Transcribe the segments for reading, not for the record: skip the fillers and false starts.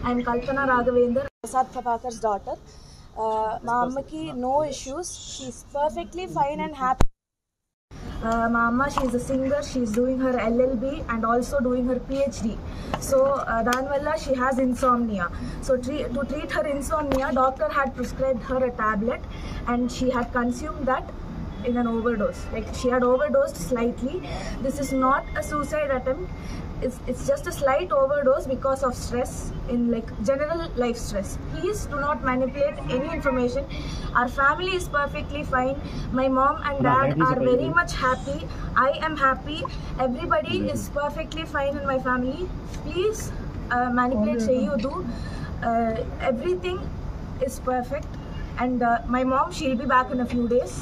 I'm Kalpana Raghavendra, Prasad Prabhakar's daughter. My ammaki no issues. She's perfectly fine and happy. My amma, she's a singer. She's doing her LLB and also doing her PhD. So danvalla she has insomnia. So to treat her insomnia, doctor had prescribed her a tablet, and she had consumed that in an overdose. Like, she had overdosed slightly. This is not a suicide attempt. It's just a slight overdose because of stress, in like general life stress. Please do not manipulate any information. Our family is perfectly fine. My mom and dad are very much happy. I am happy. Everybody is perfectly fine in my family. Please manipulate cheyyudu. Everything is perfect, and my mom, she'll be back in a few days.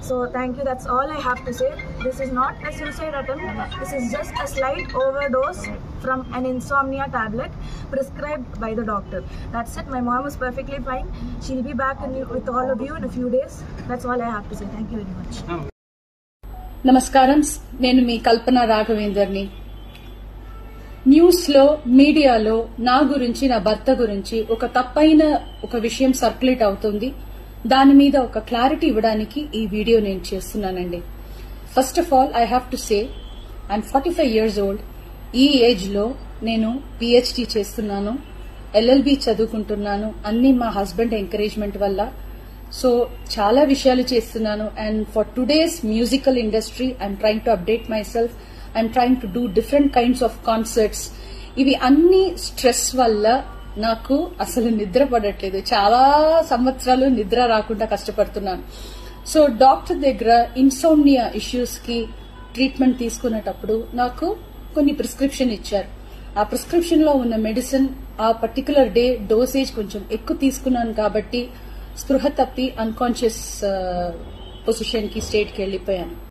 So thank you, that's all I have to say. This is not a suicide attempt. This is just a slight overdose from an insomnia tablet prescribed by the doctor. That's it. My mom is perfectly fine. She'll be back with all of you in a few days. That's all I have to say. Thank you very much. నమస్కారం, నేను మీ కల్పన రాఘవేందర్ని. News లో, మీడియాలో నా గురించి, నా భర్త గురించి ఒక తప్పైన ఒక విషయం సర్క్యులేట్ అవుతుంది. దాని మీద ఒక క్లారిటీ ఇవ్వడానికి ఈ వీడియో నేను చేస్తున్నానండి. First of all I have to say I'm 45 years old. ఈ ఏజ్ లో నేను పిహెచ్డి చేస్తున్నాను, ఎల్ఎల్బి చదువుకుంటున్నాను. అన్ని మా హస్బెండ్ ఎంకరేజ్మెంట్ వల్ల. సో చాలా విషయాలు చేస్తున్నాను. And for today's musical industry I'm trying to update my self. I'm trying to do different kinds of concerts. ఇవి అన్ని స్ట్రెస్ వల్ల నాకు అసలు నిద్ర పడట్లేదు. చాలా సంవత్సరాలు నిద్ర రాకుండా కష్టపడుతున్నాను. సో డాక్టర్ దగ్గర ఇన్సోమ్నియా ఇష్యూస్ కి ట్రీట్మెంట్ తీసుకునేటప్పుడు నాకు కొన్ని ప్రిస్క్రిప్షన్ ఇచ్చారు. ఆ ప్రిస్క్రిప్షన్ లో ఉన్న మెడిసిన్ ఆ పర్టికులర్ డే డోసేజ్ కొంచెం ఎక్కువ తీసుకున్నాను కాబట్టి స్పృహ తప్పి అన్కాన్షియస్ పొజిషన్ కి స్టేట్ కి వెళ్లిపోయాను.